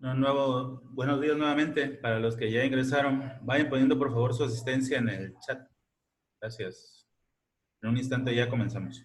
Buenos días nuevamente para los que ya ingresaron. Vayan poniendo por favor su asistencia en el chat. Gracias. En un instante ya comenzamos.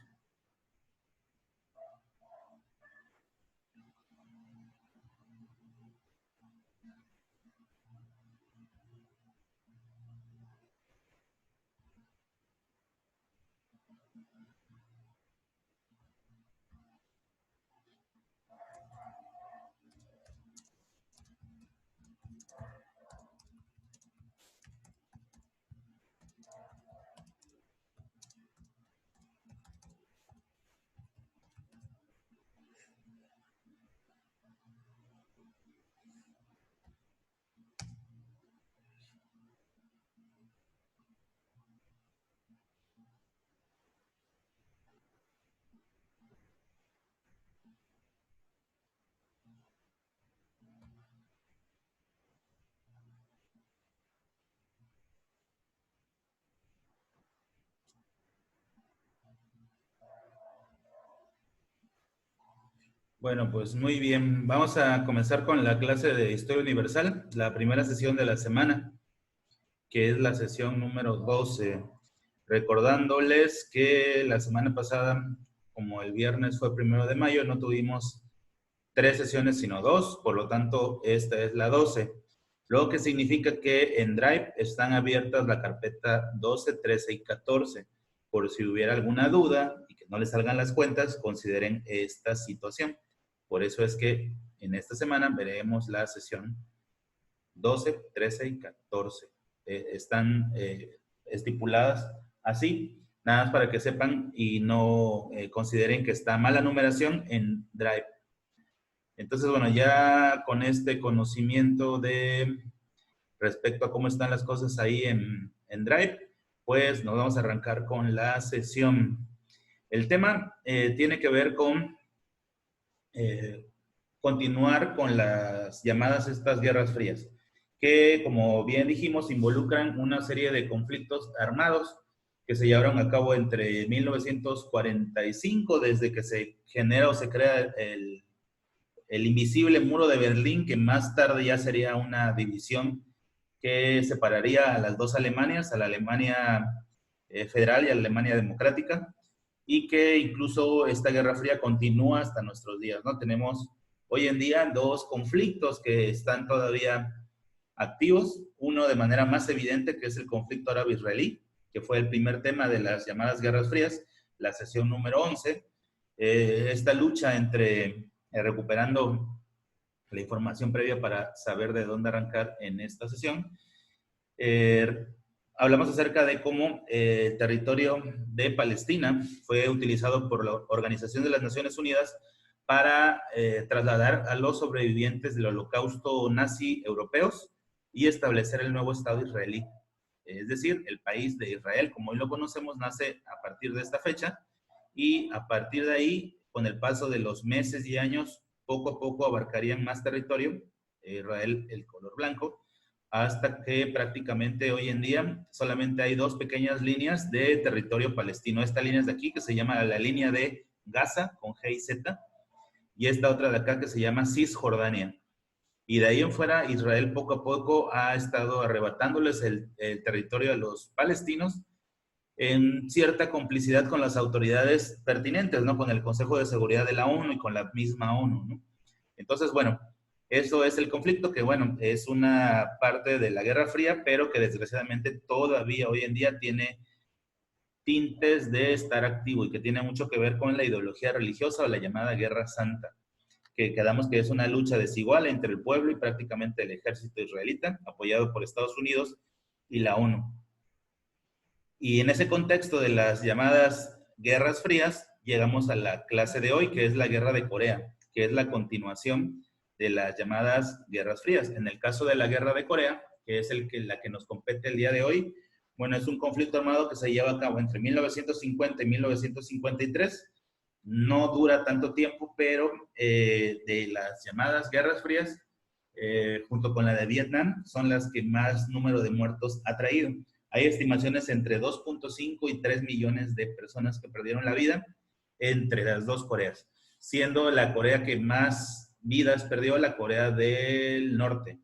Bueno, pues muy bien. Vamos a comenzar con la clase de Historia Universal, la primera sesión de la semana, que es la sesión número 12. Recordándoles que la semana pasada, como el viernes fue 1 de mayo, no tuvimos 3 sesiones, sino 2, por lo tanto, esta es la 12. Lo que significa que en Drive están abiertas la carpeta 12, 13 y 14. Por si hubiera alguna duda y que no les salgan las cuentas, consideren esta situación. Por eso es que en esta semana veremos la sesión 12, 13 y 14. Están estipuladas así, nada más para que sepan y no consideren que está mala numeración en Drive. Entonces, bueno, ya con este conocimiento de respecto a cómo están las cosas ahí en Drive, pues nos vamos a arrancar con la sesión. El tema tiene que ver con continuar con las llamadas estas guerras frías, que como bien dijimos involucran una serie de conflictos armados que se llevaron a cabo entre 1945, desde que se genera o se crea el invisible muro de Berlín, que más tarde ya sería una división que separaría a las dos Alemanias, a la Alemania federal y a la Alemania democrática, y que incluso esta Guerra Fría continúa hasta nuestros días, ¿no? Tenemos hoy en día dos conflictos que están todavía activos, uno de manera más evidente, que es el conflicto árabe-israelí, que fue el primer tema de las llamadas Guerras Frías, la sesión número 11, esta lucha entre recuperando la información previa para saber de dónde arrancar en esta sesión. Eh, Hablamos acerca de cómo el territorio de Palestina fue utilizado por la Organización de las Naciones Unidas para trasladar a los sobrevivientes del holocausto nazi europeos y establecer el nuevo Estado israelí. Es decir, el país de Israel, como hoy lo conocemos, nace a partir de esta fecha y a partir de ahí, con el paso de los meses y años, poco a poco abarcarían más territorio, Israel el color blanco, hasta que prácticamente hoy en día solamente hay dos pequeñas líneas de territorio palestino. Esta línea es de aquí, que se llama la línea de Gaza, con G y Z, y esta otra de acá que se llama Cisjordania. Y de ahí en fuera, Israel poco a poco ha estado arrebatándoles el territorio a los palestinos en cierta complicidad con las autoridades pertinentes, ¿no? Con el Consejo de Seguridad de la ONU y con la misma ONU, ¿no? Entonces, bueno, eso es el conflicto que, bueno, es una parte de la Guerra Fría, pero que desgraciadamente todavía hoy en día tiene tintes de estar activo y que tiene mucho que ver con la ideología religiosa o la llamada Guerra Santa, que quedamos que es una lucha desigual entre el pueblo y prácticamente el ejército israelita, apoyado por Estados Unidos y la ONU. Y en ese contexto de las llamadas guerras frías, llegamos a la clase de hoy, que es la guerra de Corea, que es la continuación de las llamadas guerras frías. En el caso de la guerra de Corea, que es la que nos compete el día de hoy, bueno, es un conflicto armado que se lleva a cabo entre 1950 y 1953. No dura tanto tiempo, pero de las llamadas guerras frías, junto con la de Vietnam, son las que más número de muertos ha traído. Hay estimaciones entre 2.5 y 3 millones de personas que perdieron la vida entre las dos Coreas, siendo la Corea que más vidas perdió la Corea del Norte.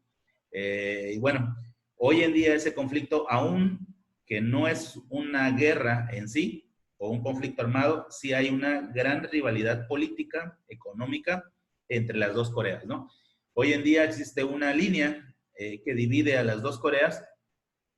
Y bueno, hoy en día ese conflicto, aún que no es una guerra en sí o un conflicto armado, sí hay una gran rivalidad política, económica entre las dos Coreas, ¿no? Hoy en día existe una línea que divide a las dos Coreas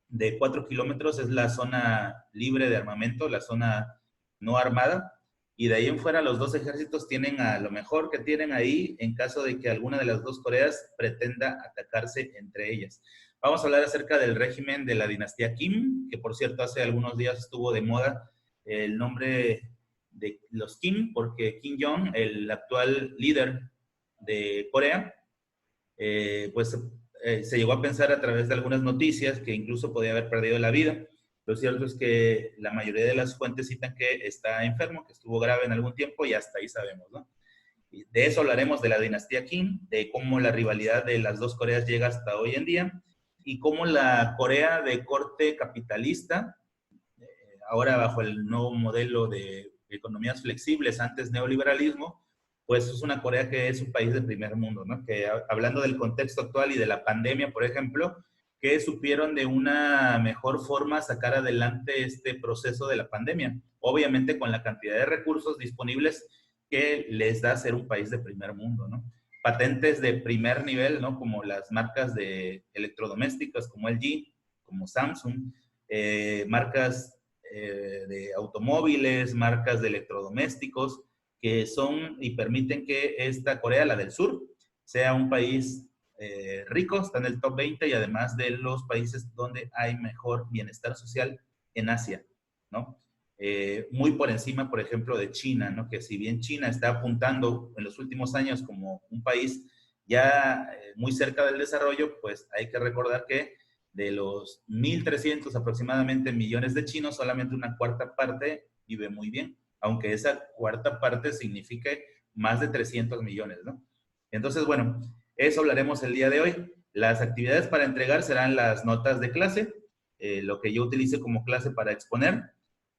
de 4 kilómetros, es la zona libre de armamento, la zona no armada, y de ahí en fuera los dos ejércitos tienen a lo mejor que tienen ahí en caso de que alguna de las dos Coreas pretenda atacarse entre ellas. Vamos a hablar acerca del régimen de la dinastía Kim, que por cierto hace algunos días estuvo de moda el nombre de los Kim, porque Kim Jong, el actual líder de Corea, pues se llegó a pensar a través de algunas noticias que incluso podía haber perdido la vida. Lo cierto es que la mayoría de las fuentes citan que está enfermo, que estuvo grave en algún tiempo y hasta ahí sabemos, ¿no? Y de eso hablaremos de la dinastía Kim, de cómo la rivalidad de las dos Coreas llega hasta hoy en día y cómo la Corea de corte capitalista, ahora bajo el nuevo modelo de economías flexibles, antes neoliberalismo, pues es una Corea que es un país de primer mundo, ¿no? Que hablando del contexto actual y de la pandemia, por ejemplo, que supieron de una mejor forma sacar adelante este proceso de la pandemia, obviamente con la cantidad de recursos disponibles que les da ser un país de primer mundo, ¿no? Patentes de primer nivel, ¿no? Como las marcas de electrodomésticos como LG, como Samsung, marcas de automóviles, marcas de electrodomésticos, que son y permiten que esta Corea, la del Sur, sea un país rico, está en el top 20 y además de los países donde hay mejor bienestar social en Asia, ¿no? Muy por encima, por ejemplo, de China, ¿no? Que si bien China está apuntando en los últimos años como un país ya muy cerca del desarrollo, pues hay que recordar que de los 1.300 aproximadamente millones de chinos, solamente una cuarta parte vive muy bien, aunque esa cuarta parte signifique más de 300 millones, ¿no? Entonces, bueno, eso hablaremos el día de hoy. Las actividades para entregar serán las notas de clase, lo que yo utilice como clase para exponer.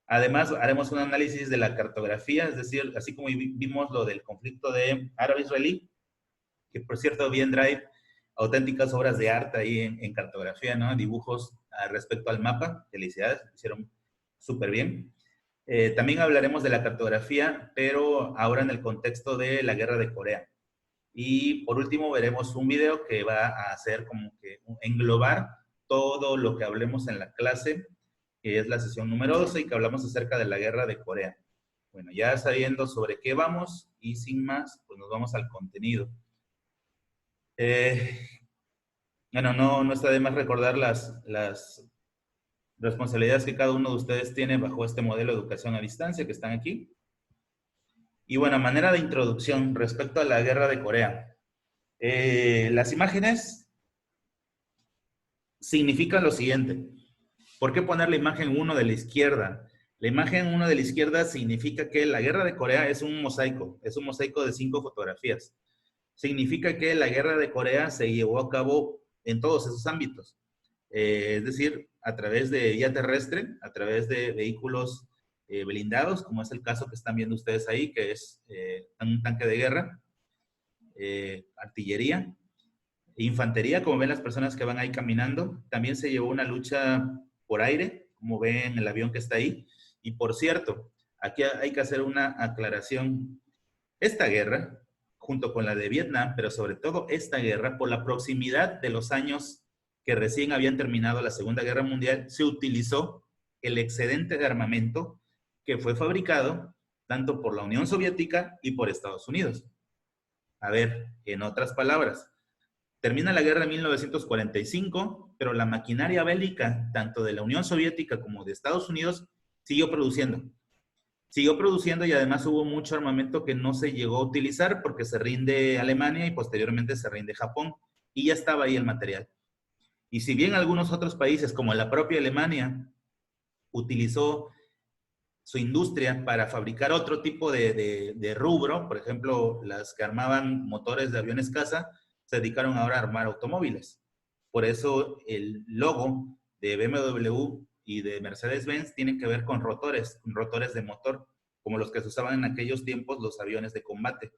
Además, haremos un análisis de la cartografía, es decir, así como vimos lo del conflicto de árabe-israelí, que por cierto vi en Drive auténticas obras de arte ahí en cartografía, ¿no? Dibujos respecto al mapa, felicidades, lo hicieron súper bien. También hablaremos de la cartografía, pero ahora en el contexto de la guerra de Corea. Y por último veremos un video que va a hacer como que englobar todo lo que hablemos en la clase, que es la sesión número 12 y que hablamos acerca de la guerra de Corea. Bueno, ya sabiendo sobre qué vamos y sin más, pues nos vamos al contenido. Eh, bueno, no está de más recordar las responsabilidades que cada uno de ustedes tiene bajo este modelo de educación a distancia que están aquí. Y bueno, manera de introducción respecto a la guerra de Corea. Las imágenes significan lo siguiente. ¿Por qué poner la imagen 1 de la izquierda? La imagen 1 de la izquierda significa que la guerra de Corea es un mosaico de 5 fotografías. Significa que la guerra de Corea se llevó a cabo en todos esos ámbitos. Es decir, a través de vía terrestre, a través de vehículos blindados, como es el caso que están viendo ustedes ahí, que es un tanque de guerra, artillería, infantería, como ven las personas que van ahí caminando. También se llevó una lucha por aire, como ven el avión que está ahí. Y por cierto, aquí hay que hacer una aclaración. Esta guerra, junto con la de Vietnam, pero sobre todo esta guerra, por la proximidad de los años que recién habían terminado la Segunda Guerra Mundial, se utilizó el excedente de armamento que fue fabricado tanto por la Unión Soviética y por Estados Unidos. A ver, en otras palabras, termina la guerra en 1945, pero la maquinaria bélica, tanto de la Unión Soviética como de Estados Unidos, siguió produciendo. Siguió produciendo y además hubo mucho armamento que no se llegó a utilizar porque se rinde Alemania y posteriormente se rinde Japón. Y ya estaba ahí el material. Y si bien algunos otros países, como la propia Alemania, utilizó su industria para fabricar otro tipo de rubro, por ejemplo, las que armaban motores de aviones caza, se dedicaron ahora a armar automóviles. Por eso el logo de BMW y de Mercedes-Benz tienen que ver con rotores de motor, como los que se usaban en aquellos tiempos los aviones de combate.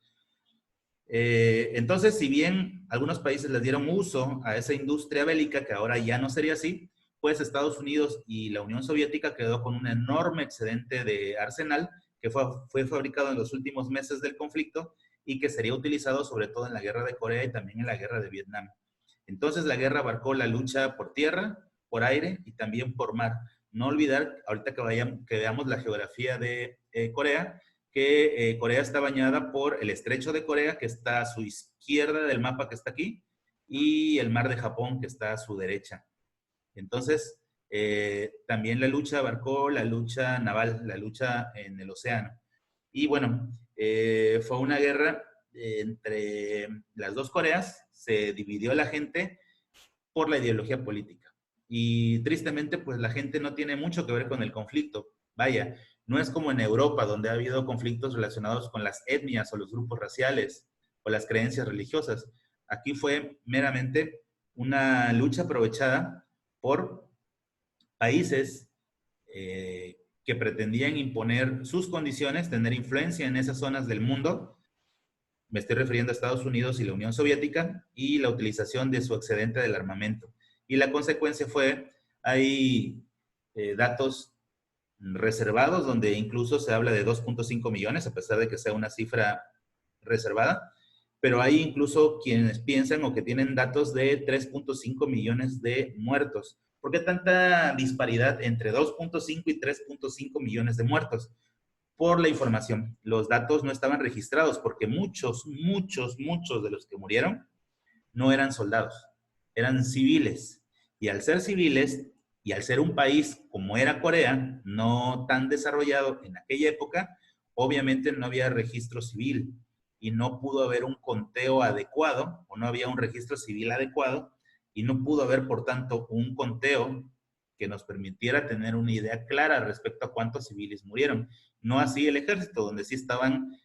Entonces, si bien algunos países les dieron uso a esa industria bélica, que ahora ya no sería así, pues Estados Unidos y la Unión Soviética quedó con un enorme excedente de arsenal que fue fabricado en los últimos meses del conflicto y que sería utilizado sobre todo en la guerra de Corea y también en la guerra de Vietnam. Entonces la guerra abarcó la lucha por tierra, por aire y también por mar. No olvidar, ahorita que veamos la geografía de Corea, que Corea está bañada por el estrecho de Corea, que está a su izquierda del mapa que está aquí, y el mar de Japón, que está a su derecha. Entonces, también la lucha abarcó la lucha naval, la lucha en el océano. Y bueno, fue una guerra entre las dos Coreas, se dividió la gente por la ideología política. Y tristemente, pues la gente no tiene mucho que ver con el conflicto. Vaya, no es como en Europa, donde ha habido conflictos relacionados con las etnias o los grupos raciales o las creencias religiosas. Aquí fue meramente una lucha aprovechada por países que pretendían imponer sus condiciones, tener influencia en esas zonas del mundo. Me estoy refiriendo a Estados Unidos y la Unión Soviética y la utilización de su excedente del armamento. Y la consecuencia fue, hay datos reservados donde incluso se habla de 2.5 millones, a pesar de que sea una cifra reservada, pero hay incluso quienes piensan o que tienen datos de 3.5 millones de muertos. ¿Por qué tanta disparidad entre 2.5 y 3.5 millones de muertos? Por la información. Los datos no estaban registrados porque muchos de los que murieron no eran soldados, eran civiles. Y al ser civiles y al ser un país como era Corea, no tan desarrollado en aquella época, obviamente no había registro civil y no pudo haber un conteo adecuado o no había un registro civil adecuado y no pudo haber, por tanto, un conteo que nos permitiera tener una idea clara respecto a cuántos civiles murieron. No así el ejército, donde sí estaban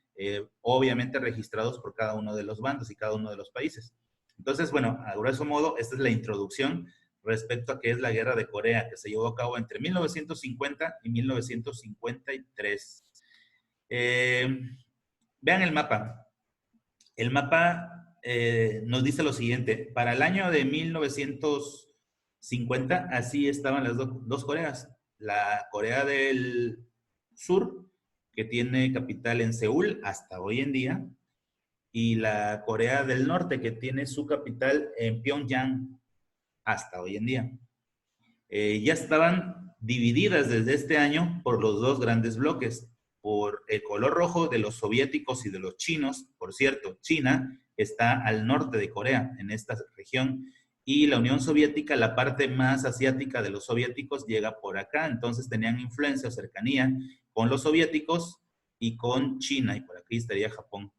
obviamente registrados por cada uno de los bandos y cada uno de los países. Entonces, bueno, a grueso modo, esta es la introducción respecto a qué es la Guerra de Corea, que se llevó a cabo entre 1950 y 1953. Vean el mapa. El mapa nos dice lo siguiente. Para el año de 1950, así estaban las dos Coreas. La Corea del Sur, que tiene capital en Seúl hasta hoy en día, y la Corea del Norte, que tiene su capital en Pyongyang hasta hoy en día. Ya estaban divididas desde este año por los dos grandes bloques, por el color rojo de los soviéticos y de los chinos. Por cierto, China está al norte de Corea, en esta región, y la Unión Soviética, la parte más asiática de los soviéticos, llega por acá. Entonces tenían influencia o cercanía con los soviéticos y con China, y por aquí estaría Japón.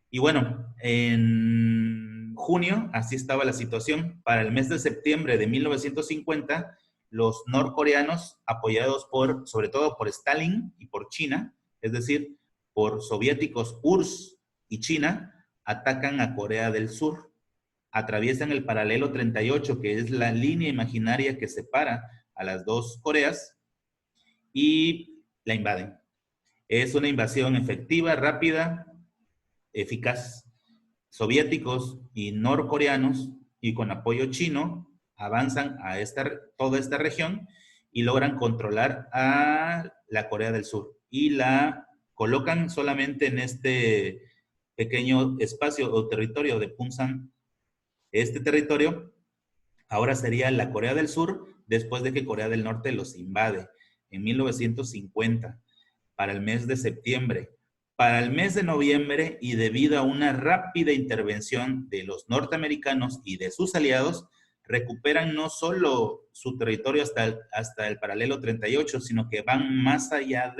Y bueno, en junio así estaba la situación. Para el mes de septiembre de 1950, los norcoreanos, apoyados sobre todo por Stalin y por China, es decir, por soviéticos URSS y China, atacan a Corea del Sur. Atraviesan el paralelo 38, que es la línea imaginaria que separa a las dos Coreas, y la invaden. Es una invasión efectiva, rápida, eficaz. Soviéticos y norcoreanos, y con apoyo chino, avanzan a toda esta región y logran controlar a la Corea del Sur. Y la colocan solamente en este pequeño espacio o territorio de Punsan. Este territorio ahora sería la Corea del Sur después de que Corea del Norte los invade en 1950 para el mes de septiembre. Para el mes de noviembre, y debido a una rápida intervención de los norteamericanos y de sus aliados, recuperan no solo su territorio hasta el paralelo 38, sino que van más allá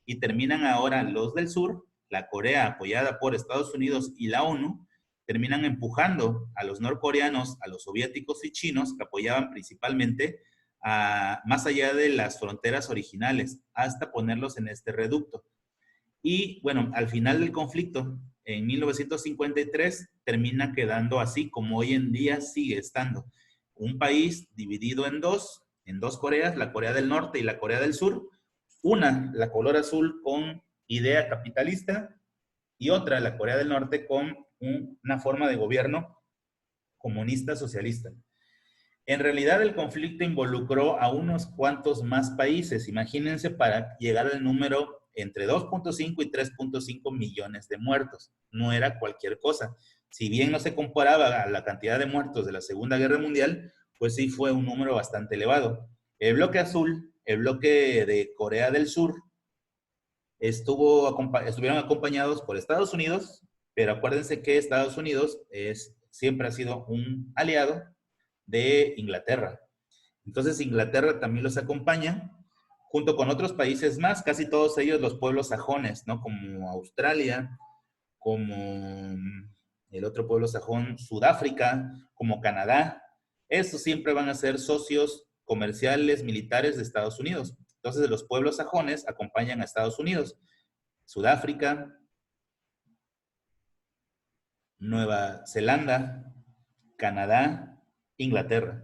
y terminan ahora los del sur, la Corea apoyada por Estados Unidos y la ONU, terminan empujando a los norcoreanos, a los soviéticos y chinos, que apoyaban principalmente más allá de las fronteras originales, hasta ponerlos en este reducto. Y bueno, al final del conflicto, en 1953, termina quedando así como hoy en día sigue estando. Un país dividido en dos Coreas, la Corea del Norte y la Corea del Sur. Una, la color azul con idea capitalista, y otra, la Corea del Norte, con una forma de gobierno comunista socialista. En realidad el conflicto involucró a unos cuantos más países, imagínense, para llegar al número entre 2.5 y 3.5 millones de muertos. No era cualquier cosa. Si bien no se comparaba a la cantidad de muertos de la Segunda Guerra Mundial, pues sí fue un número bastante elevado. El bloque azul, el bloque de Corea del Sur, estuvieron acompañados por Estados Unidos, pero acuérdense que Estados Unidos siempre ha sido un aliado de Inglaterra. Entonces Inglaterra también los acompaña, junto con otros países más, casi todos ellos los pueblos sajones, ¿no? Como Australia, como el otro pueblo sajón, Sudáfrica, como Canadá. Estos siempre van a ser socios comerciales, militares de Estados Unidos. Entonces los pueblos sajones acompañan a Estados Unidos. Sudáfrica, Nueva Zelanda, Canadá, Inglaterra.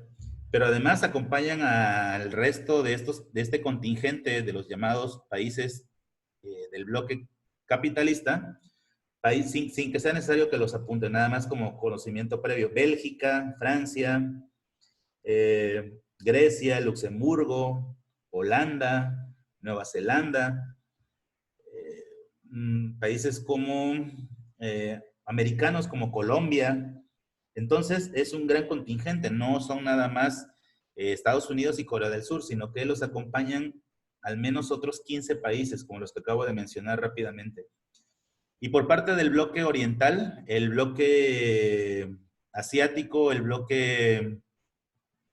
Pero además acompañan al resto de este contingente de los llamados países del bloque capitalista, sin que sea necesario que los apunten, nada más como conocimiento previo. Bélgica, Francia, Grecia, Luxemburgo, Holanda, Nueva Zelanda, países como americanos como Colombia. Entonces es un gran contingente, no son nada más Estados Unidos y Corea del Sur, sino que los acompañan al menos otros 15 países, como los que acabo de mencionar rápidamente. Y por parte del bloque oriental, el bloque asiático, el bloque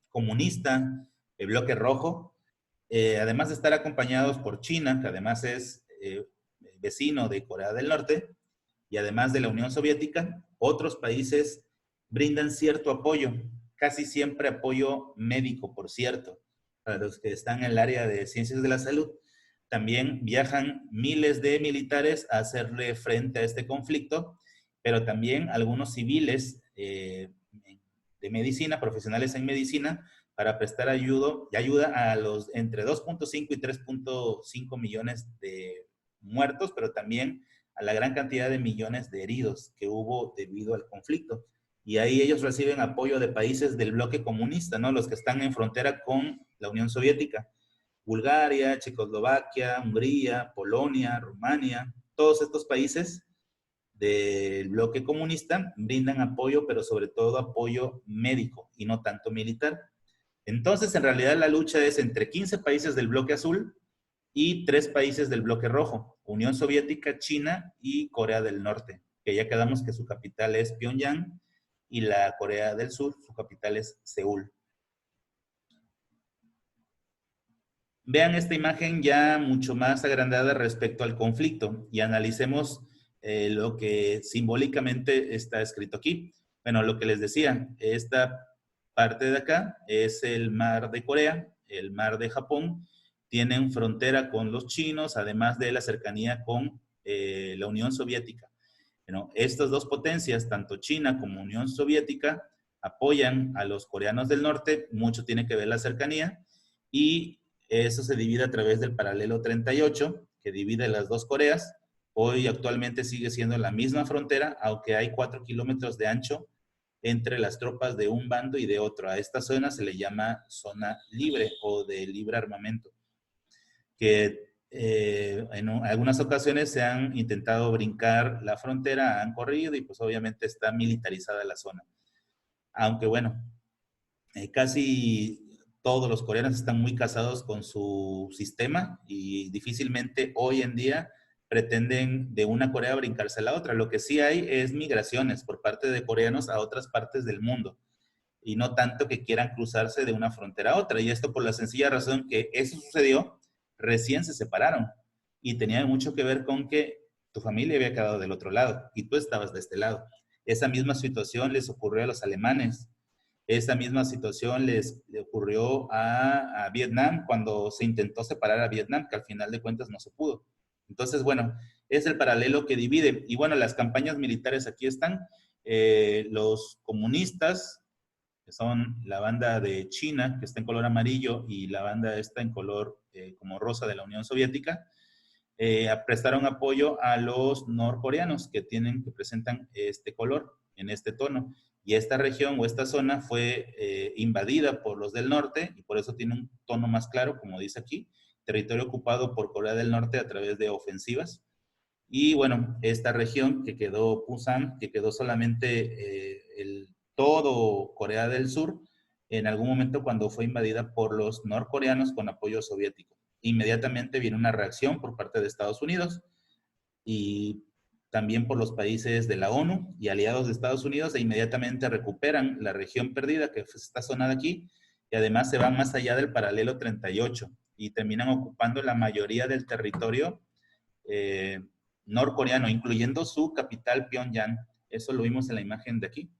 comunista, el bloque rojo, además de estar acompañados por China, que además es vecino de Corea del Norte, y además de la Unión Soviética, otros países brindan cierto apoyo, casi siempre apoyo médico, por cierto, para los que están en el área de ciencias de la salud. También viajan miles de militares a hacerle frente a este conflicto, pero también algunos civiles de medicina, profesionales en medicina, para prestar ayuda a los entre 2.5 y 3.5 millones de muertos, pero también a la gran cantidad de millones de heridos que hubo debido al conflicto. Y ahí ellos reciben apoyo de países del bloque comunista, ¿no? Los que están en frontera con la Unión Soviética. Bulgaria, Checoslovaquia, Hungría, Polonia, Rumania, todos estos países del bloque comunista brindan apoyo, pero sobre todo apoyo médico y no tanto militar. Entonces, en realidad la lucha es entre 15 países del bloque azul y 3 países del bloque rojo, Unión Soviética, China y Corea del Norte, que ya quedamos que su capital es Pyongyang, y la Corea del Sur, su capital es Seúl. Vean esta imagen ya mucho más agrandada respecto al conflicto y analicemos lo que simbólicamente está escrito aquí. Bueno, lo que les decía, esta parte de acá es el mar de Corea, el mar de Japón, tienen frontera con los chinos, además de la cercanía con la Unión Soviética. Bueno, estas dos potencias, tanto China como Unión Soviética, apoyan a los coreanos del norte, mucho tiene que ver la cercanía, y eso se divide a través del paralelo 38, que divide las dos Coreas. Hoy actualmente sigue siendo la misma frontera, aunque hay 4 kilómetros de ancho entre las tropas de un bando y de otro. A esta zona se le llama zona libre o de libre armamento, que en algunas ocasiones se han intentado brincar la frontera, han corrido y pues obviamente está militarizada la zona. Aunque bueno, casi todos los coreanos están muy casados con su sistema y difícilmente hoy en día pretenden de una Corea brincarse a la otra. Lo que sí hay es migraciones por parte de coreanos a otras partes del mundo y no tanto que quieran cruzarse de una frontera a otra. Y esto por la sencilla razón que eso sucedió, recién se separaron y tenía mucho que ver con que tu familia había quedado del otro lado y tú estabas de este lado. Esa misma situación les ocurrió a los alemanes. Esta misma situación le ocurrió a Vietnam cuando se intentó separar a Vietnam, que al final de cuentas no se pudo. Entonces, bueno, es el paralelo que divide. Y bueno, las campañas militares aquí están. Los comunistas, que son la banda de China, que está en color amarillo, y la banda esta en color como rosa de la Unión Soviética, prestaron apoyo a los norcoreanos que presentan este color en este tono. Y esta región o esta zona fue invadida por los del norte y por eso tiene un tono más claro, como dice aquí, territorio ocupado por Corea del Norte a través de ofensivas. Y bueno, esta región que quedó Pusan, que quedó solamente todo Corea del Sur, en algún momento cuando fue invadida por los norcoreanos con apoyo soviético. Inmediatamente viene una reacción por parte de Estados Unidos y también por los países de la ONU y aliados de Estados Unidos, e inmediatamente recuperan la región perdida, que es esta zona de aquí, y además se van más allá del paralelo 38 y terminan ocupando la mayoría del territorio norcoreano, incluyendo su capital Pyongyang. Eso lo vimos en la imagen de aquí.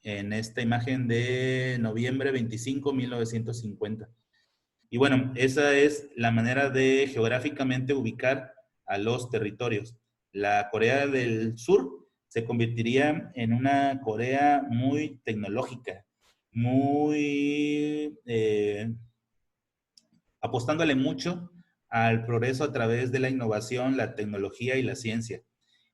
En esta imagen de noviembre 25, 1950. Y bueno, esa es la manera de geográficamente ubicar a los territorios. La Corea del Sur se convertiría en una Corea muy tecnológica, muy apostándole mucho al progreso a través de la innovación, la tecnología y la ciencia.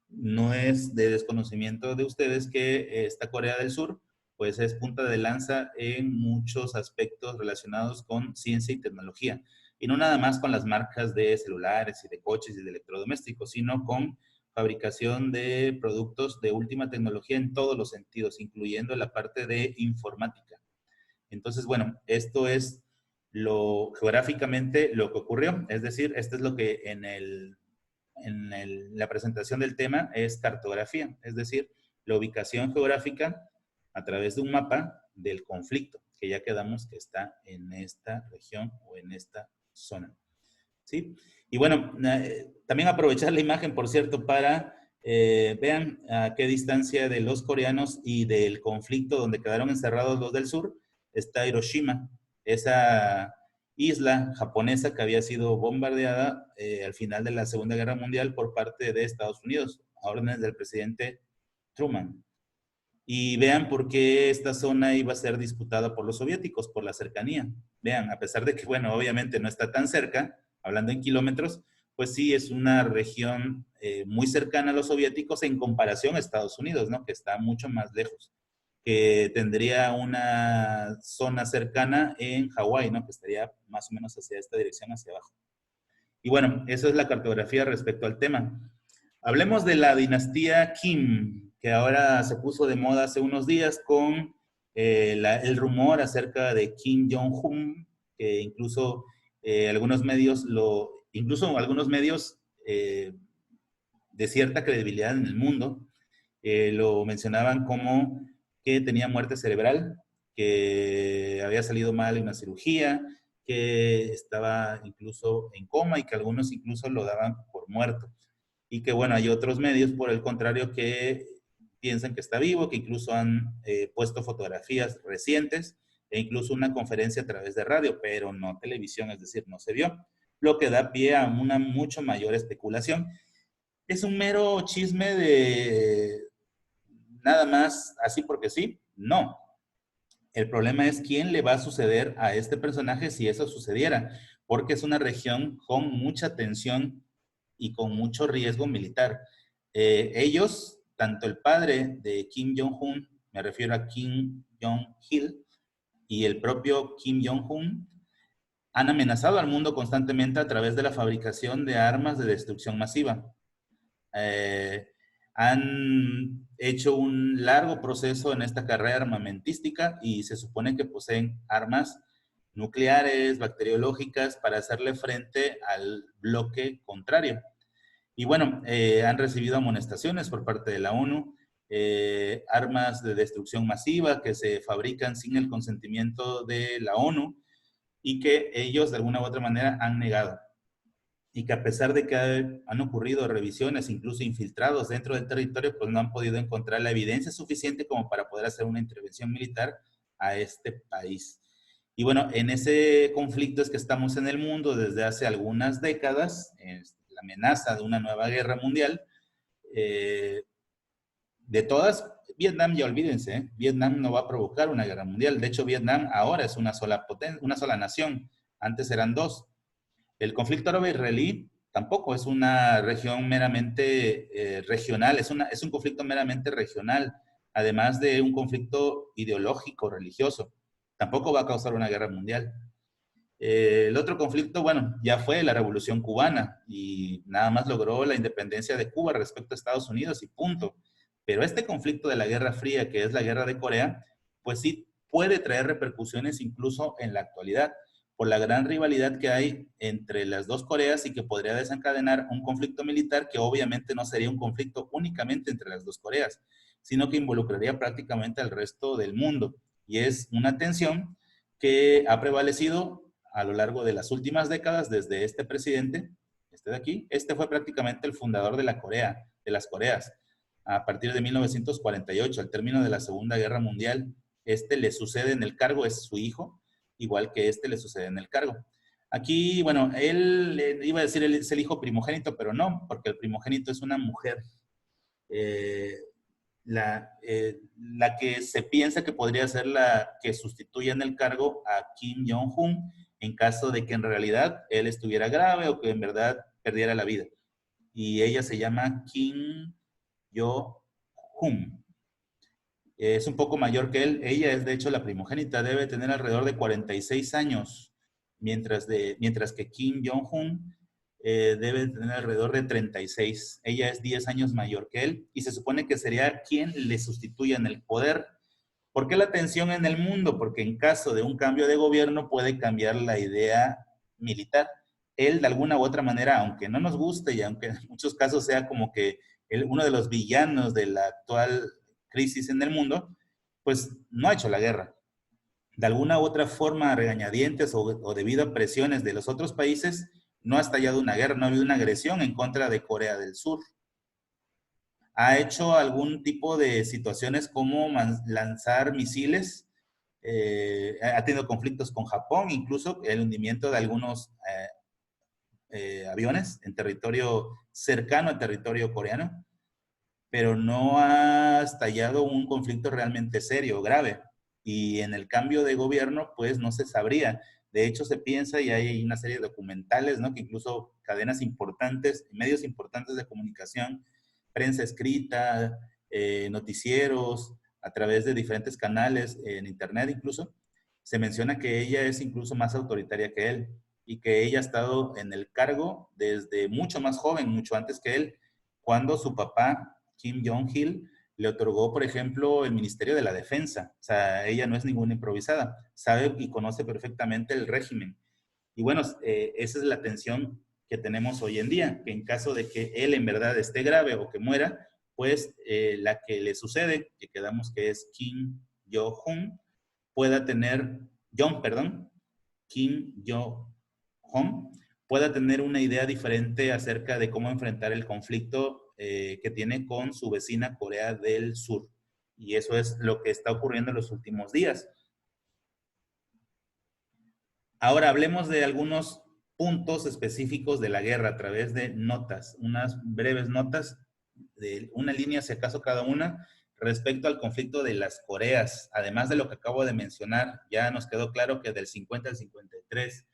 No es de desconocimiento de ustedes que esta Corea del Sur pues es punta de lanza en muchos aspectos relacionados con ciencia y tecnología. Y no nada más con las marcas de celulares y de coches y de electrodomésticos, sino con fabricación de productos de última tecnología en todos los sentidos, incluyendo la parte de informática. Entonces, bueno, esto es geográficamente lo que ocurrió. Es decir, esto es lo que la presentación del tema es cartografía, es decir, la ubicación geográfica a través de un mapa del conflicto, que ya quedamos que está en esta región o en esta zona. ¿Sí? Y bueno, también aprovechar la imagen, por cierto, para vean a qué distancia de los coreanos y del conflicto donde quedaron encerrados los del sur está Hiroshima, esa isla japonesa que había sido bombardeada al final de la Segunda Guerra Mundial por parte de Estados Unidos, a órdenes del presidente Truman. Y vean por qué esta zona iba a ser disputada por los soviéticos, por la cercanía. Vean, a pesar de que, bueno, obviamente no está tan cerca, hablando en kilómetros, pues sí es una región muy cercana a los soviéticos en comparación a Estados Unidos, ¿no? Que está mucho más lejos, que tendría una zona cercana en Hawái, ¿no? Que estaría más o menos hacia esta dirección, hacia abajo. Y bueno, eso es la cartografía respecto al tema. Hablemos de la dinastía Kim, que ahora se puso de moda hace unos días con el rumor acerca de Kim Jong-un, que incluso algunos medios de cierta credibilidad en el mundo lo mencionaban como que tenía muerte cerebral, que había salido mal en una cirugía, que estaba incluso en coma y que algunos incluso lo daban por muerto. Y que bueno, hay otros medios por el contrario que piensan que está vivo, que incluso han puesto fotografías recientes e incluso una conferencia a través de radio, pero no televisión, es decir, no se vio, lo que da pie a una mucho mayor especulación. Es un mero chisme de nada más así porque sí, no. El problema es quién le va a suceder a este personaje si eso sucediera, porque es una región con mucha tensión y con mucho riesgo militar. Ellos, tanto el padre de Kim Jong-un, me refiero a Kim Jong-il, y el propio Kim Jong-un, han amenazado al mundo constantemente a través de la fabricación de armas de destrucción masiva. Han hecho un largo proceso en esta carrera armamentística y se supone que poseen armas nucleares, bacteriológicas, para hacerle frente al bloque contrario. Y bueno, han recibido amonestaciones por parte de la ONU, armas de destrucción masiva que se fabrican sin el consentimiento de la ONU y que ellos de alguna u otra manera han negado. Y que a pesar de que han ocurrido revisiones, incluso infiltrados dentro del territorio, pues no han podido encontrar la evidencia suficiente como para poder hacer una intervención militar a este país. Y bueno, en ese conflicto es que estamos en el mundo desde hace algunas décadas, la amenaza de una nueva guerra mundial. De todas, Vietnam ya olvídense, ¿eh? Vietnam no va a provocar una guerra mundial. De hecho, Vietnam ahora es una sola nación. Antes eran dos. El conflicto árabe-israelí tampoco es una región meramente regional, es un conflicto meramente regional, además de un conflicto ideológico, religioso. Tampoco va a causar una guerra mundial. El otro conflicto, bueno, ya fue la Revolución Cubana y nada más logró la independencia de Cuba respecto a Estados Unidos y punto. Pero este conflicto de la Guerra Fría, que es la guerra de Corea, pues sí puede traer repercusiones incluso en la actualidad, por la gran rivalidad que hay entre las dos Coreas y que podría desencadenar un conflicto militar que obviamente no sería un conflicto únicamente entre las dos Coreas, sino que involucraría prácticamente al resto del mundo. Y es una tensión que ha prevalecido a lo largo de las últimas décadas desde este presidente, este de aquí. Este fue prácticamente el fundador de la Corea, de las Coreas. A partir de 1948, al término de la Segunda Guerra Mundial, este le sucede en el cargo, es su hijo, igual que este le sucede en el cargo. Aquí, bueno, él iba a decir él es el hijo primogénito, pero no, porque el primogénito es una mujer. Eh, la que se piensa que podría ser la que sustituya en el cargo a Kim Jong-un en caso de que en realidad él estuviera grave o que en verdad perdiera la vida. Y ella se llama Kim Yo-hun. Es un poco mayor que él. Ella es de hecho la primogénita, debe tener alrededor de 46 años, mientras que Kim Jong-un debe tener alrededor de 36. Ella es 10 años mayor que él y se supone que sería quien le sustituya en el poder. ¿Por qué la tensión en el mundo? Porque en caso de un cambio de gobierno puede cambiar la idea militar. Él, de alguna u otra manera, aunque no nos guste y aunque en muchos casos sea como que uno de los villanos de la actual crisis en el mundo, pues no ha hecho la guerra. De alguna u otra forma, a regañadientes o debido a presiones de los otros países, no ha estallado una guerra, no ha habido una agresión en contra de Corea del Sur. Ha hecho algún tipo de situaciones como lanzar misiles, ha tenido conflictos con Japón, incluso el hundimiento de algunos aviones en territorio cercano al territorio coreano, pero no ha estallado un conflicto realmente serio, grave. Y en el cambio de gobierno, pues no se sabría. De hecho, se piensa y hay una serie de documentales, ¿no? Que incluso cadenas importantes, medios importantes de comunicación, prensa escrita, noticieros, a través de diferentes canales, en internet incluso, se menciona que ella es incluso más autoritaria que él y que ella ha estado en el cargo desde mucho más joven, mucho antes que él, cuando su papá, Kim Jong-il, le otorgó, por ejemplo, el Ministerio de la Defensa. O sea, ella no es ninguna improvisada, sabe y conoce perfectamente el régimen. Y bueno, esa es la tensión que tenemos hoy en día, que en caso de que él en verdad esté grave o que muera, pues la que le sucede, que quedamos que es Kim Jong-un, pueda tener, Jong, perdón, Kim Jong-un, pueda tener una idea diferente acerca de cómo enfrentar el conflicto que tiene con su vecina Corea del Sur. Y eso es lo que está ocurriendo en los últimos días. Ahora hablemos de algunos puntos específicos de la guerra a través de notas, unas breves notas de una línea, si acaso cada una, respecto al conflicto de las Coreas. Además de lo que acabo de mencionar, ya nos quedó claro que del 50 al 53.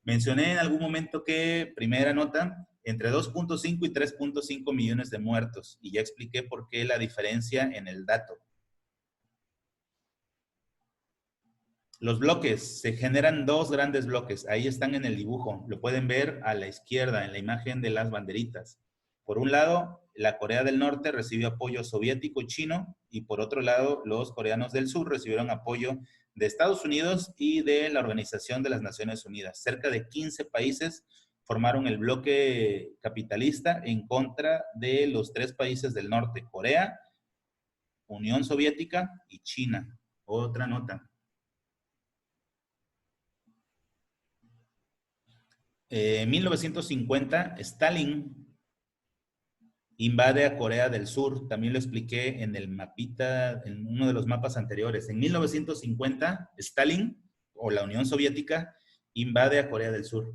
Mencioné en algún momento que, primera nota, entre 2.5 y 3.5 millones de muertos, y ya expliqué por qué la diferencia en el dato. Los bloques, se generan dos grandes bloques, ahí están en el dibujo, lo pueden ver a la izquierda en la imagen de las banderitas. Por un lado, la Corea del Norte recibió apoyo soviético y chino, y por otro lado, los coreanos del sur recibieron apoyo de Estados Unidos y de la Organización de las Naciones Unidas. Cerca de 15 países formaron el bloque capitalista en contra de los tres países del norte, Corea, Unión Soviética y China. Otra nota. En 1950, Stalin invade a Corea del Sur. También lo expliqué en el mapita, en uno de los mapas anteriores. En 1950, Stalin o la Unión Soviética invade a Corea del Sur.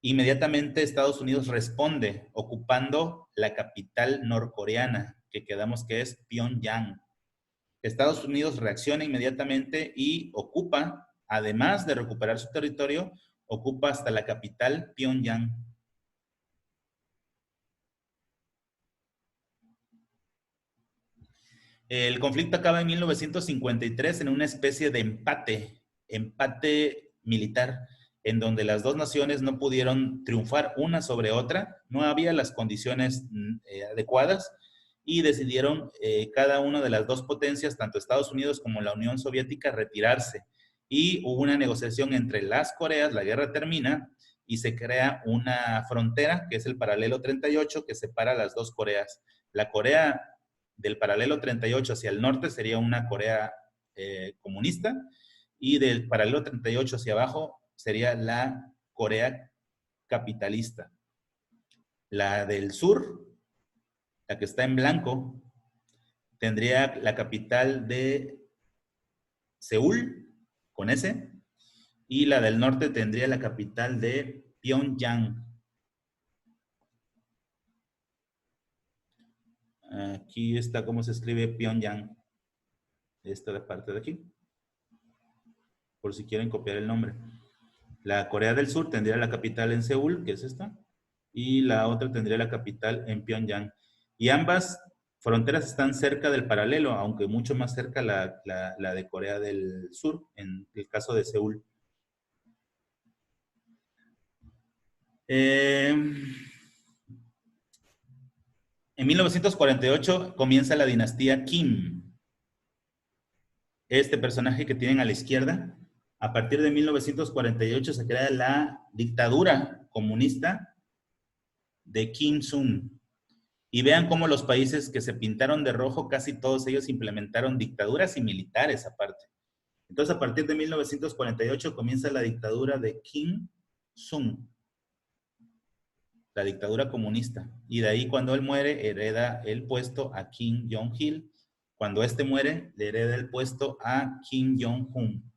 Inmediatamente Estados Unidos responde ocupando la capital norcoreana, que quedamos que es Pyongyang. Estados Unidos reacciona inmediatamente y ocupa, además de recuperar su territorio, ocupa hasta la capital, Pyongyang. El conflicto acaba en 1953 en una especie de empate militar, en donde las dos naciones no pudieron triunfar una sobre otra, no había las condiciones adecuadas y decidieron cada una de las dos potencias, tanto Estados Unidos como la Unión Soviética, retirarse. Y hubo una negociación entre las Coreas, la guerra termina y se crea una frontera, que es el paralelo 38, que separa las dos Coreas. La Corea del paralelo 38 hacia el norte sería una Corea comunista y del paralelo 38 hacia abajo sería la Corea capitalista. La del sur, la que está en blanco, tendría la capital de Seúl, con S, y la del norte tendría la capital de Pyongyang. Aquí está cómo se escribe Pyongyang. Esta parte de aquí. Por si quieren copiar el nombre. La Corea del Sur tendría la capital en Seúl, que es esta, y la otra tendría la capital en Pyongyang. Y ambas fronteras están cerca del paralelo, aunque mucho más cerca la de Corea del Sur, en el caso de Seúl. En 1948 comienza la dinastía Kim. Este personaje que tienen a la izquierda, a partir de 1948 se crea la dictadura comunista de Kim Il-sung. Y vean cómo los países que se pintaron de rojo, casi todos ellos implementaron dictaduras y militares aparte. Entonces, a partir de 1948 comienza la dictadura de Kim Il-sung, la dictadura comunista. Y de ahí, cuando él muere, hereda el puesto a Kim Jong-il. Cuando este muere, le hereda el puesto a Kim Jong-un.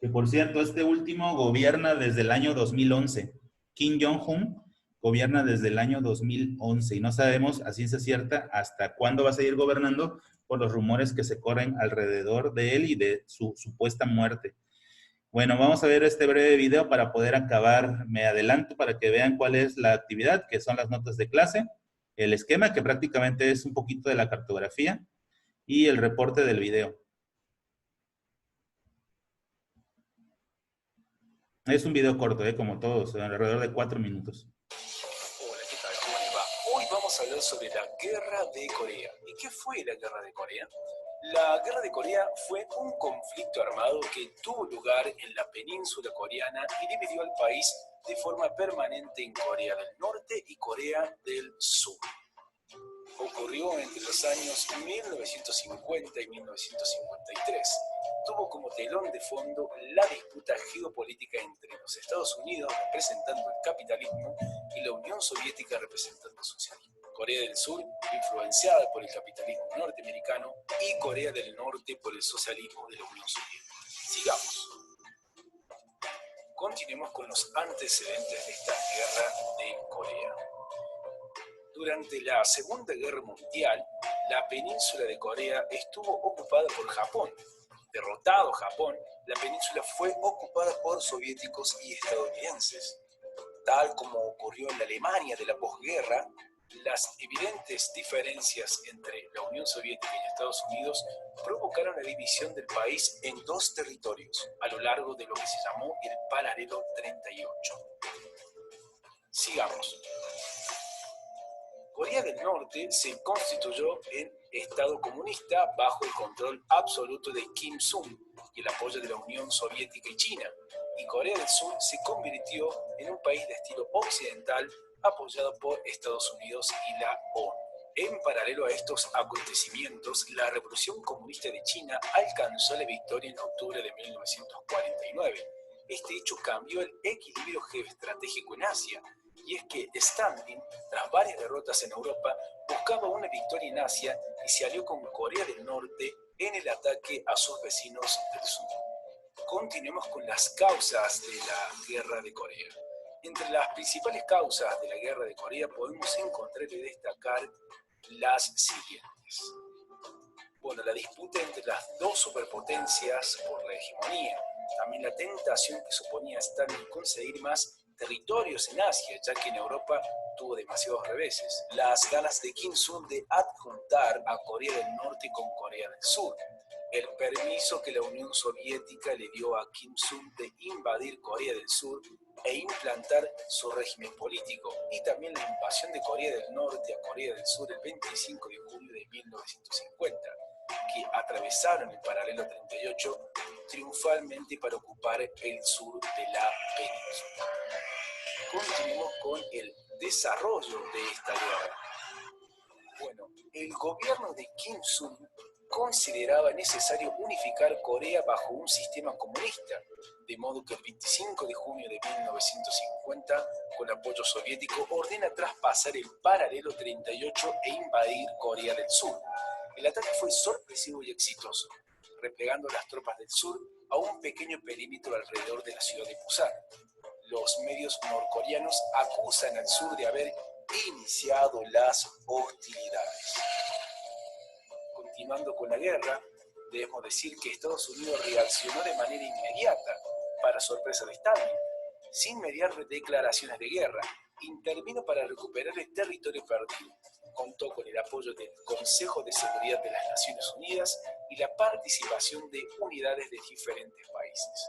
Que por cierto, este último gobierna desde el año 2011. Kim Jong-un gobierna desde el año 2011 y no sabemos a ciencia cierta hasta cuándo va a seguir gobernando por los rumores que se corren alrededor de él y de su supuesta muerte. Bueno, vamos a ver este breve video para poder acabar. Me adelanto para que vean cuál es la actividad, que son las notas de clase, el esquema, que prácticamente es un poquito de la cartografía, y el reporte del video. Es un video corto, como todos, alrededor de 4 minutos. Hola, ¿qué tal? ¿Cómo les va? Hoy vamos a hablar sobre la Guerra de Corea. ¿Y qué fue la Guerra de Corea? La Guerra de Corea fue un conflicto armado que tuvo lugar en la península coreana y dividió al país de forma permanente en Corea del Norte y Corea del Sur. Ocurrió entre los años 1950 y 1953. Tuvo como telón de fondo la disputa geopolítica entre los Estados Unidos, representando el capitalismo, y la Unión Soviética, representando el socialismo. Corea del Sur, influenciada por el capitalismo norteamericano, y Corea del Norte por el socialismo de la Unión Soviética. Sigamos. Continuemos con los antecedentes de esta Guerra de Corea. Durante la Segunda Guerra Mundial, la península de Corea estuvo ocupada por Japón. Derrotado Japón, la península fue ocupada por soviéticos y estadounidenses. Tal como ocurrió en la Alemania de la posguerra, las evidentes diferencias entre la Unión Soviética y Estados Unidos provocaron la división del país en dos territorios, a lo largo de lo que se llamó el Paralelo 38. Sigamos. Corea del Norte se constituyó en Estado comunista bajo el control absoluto de Kim Il-sung y el apoyo de la Unión Soviética y China, y Corea del Sur se convirtió en un país de estilo occidental apoyado por Estados Unidos y la ONU. En paralelo a estos acontecimientos, la Revolución Comunista de China alcanzó la victoria en octubre de 1949. Este hecho cambió el equilibrio geoestratégico en Asia, y es que Stalin, tras varias derrotas en Europa, buscaba una victoria en Asia y se alió con Corea del Norte en el ataque a sus vecinos del sur. Continuemos con las causas de la Guerra de Corea. Entre las principales causas de la Guerra de Corea podemos encontrar y destacar las siguientes. Bueno, la disputa entre las dos superpotencias por la hegemonía, también la tentación que suponía Stalin conseguir más territorios en Asia, ya que en Europa tuvo demasiados reveses, las ganas de Kim Il-sung de adjuntar a Corea del Norte con Corea del Sur, el permiso que la Unión Soviética le dio a Kim Il-sung de invadir Corea del Sur e implantar su régimen político, y también la invasión de Corea del Norte a Corea del Sur el 25 de junio de 1950, que atravesaron el paralelo 38 triunfalmente para ocupar el sur de la península. Continuemos con el desarrollo de esta guerra. Bueno, el gobierno de Kim Il-sung consideraba necesario unificar Corea bajo un sistema comunista, de modo que el 25 de junio de 1950, con apoyo soviético, ordena traspasar el paralelo 38 e invadir Corea del Sur. El ataque fue sorpresivo y exitoso, replegando las tropas del sur a un pequeño perímetro alrededor de la ciudad de Pusan. Los medios norcoreanos acusan al sur de haber iniciado las hostilidades. Continuando con la guerra, debemos decir que Estados Unidos reaccionó de manera inmediata, para sorpresa de Stalin, sin mediar declaraciones de guerra. Intervino para recuperar el territorio perdido. Contó con el apoyo del Consejo de Seguridad de las Naciones Unidas y la participación de unidades de diferentes países.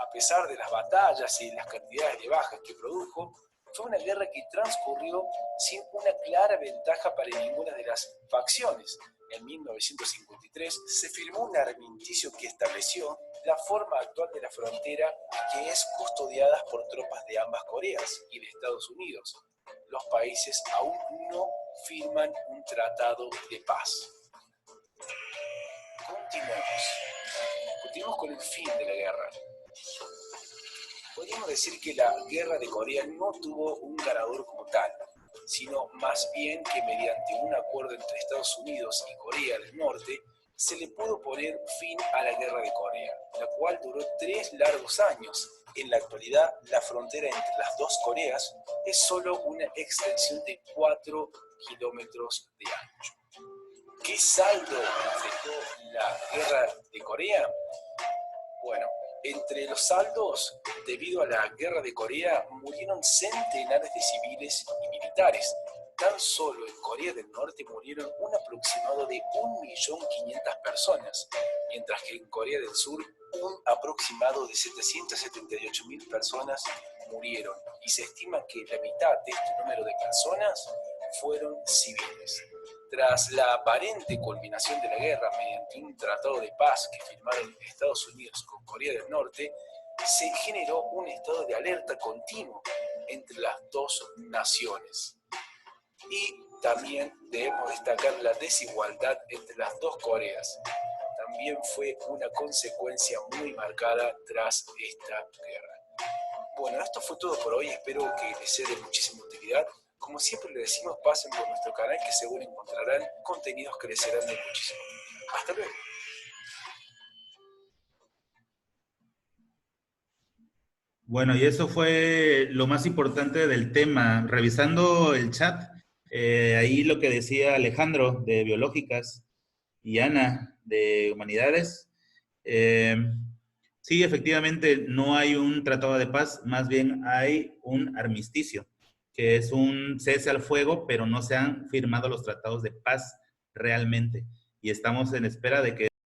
A pesar de las batallas y las cantidades de bajas que produjo, fue una guerra que transcurrió sin una clara ventaja para ninguna de las facciones. En 1953 se firmó un armisticio que estableció la forma actual de la frontera, que es custodiada por tropas de ambas Coreas y de Estados Unidos. Los países aún no firman un tratado de paz. Continuemos con el fin de la guerra. Podríamos decir que la guerra de Corea no tuvo un ganador como tal, sino más bien que mediante un acuerdo entre Estados Unidos y Corea del Norte se le pudo poner fin a la guerra de Corea, la cual duró 3 largos años. En la actualidad, la frontera entre las dos Coreas es solo una extensión de 4 kilómetros de ancho. ¿Qué saldo dejó la guerra de Corea? Bueno, entre los saldos, debido a la guerra de Corea, murieron centenares de civiles y militares. Tan solo en Corea del Norte murieron un aproximado de 1.500.000 personas, mientras que en Corea del Sur un aproximado de 778.000 personas murieron, y se estima que la mitad de este número de personas fueron civiles. Tras la aparente culminación de la guerra mediante un tratado de paz que firmaron Estados Unidos con Corea del Norte, se generó un estado de alerta continuo entre las dos naciones. Y también debemos destacar la desigualdad entre las dos Coreas. También fue una consecuencia muy marcada tras esta guerra. Bueno, esto fue todo por hoy. Espero que les sea de muchísima utilidad. Como siempre les decimos, pasen por nuestro canal, que seguro encontrarán contenidos que les serán de muchísima utilidad. Hasta luego. Bueno, y eso fue lo más importante del tema. Revisando el chat, ahí lo que decía Alejandro de Biológicas y Ana de Humanidades, sí, efectivamente no hay un tratado de paz, más bien hay un armisticio, que es un cese al fuego, pero no se han firmado los tratados de paz realmente. Y estamos en espera de que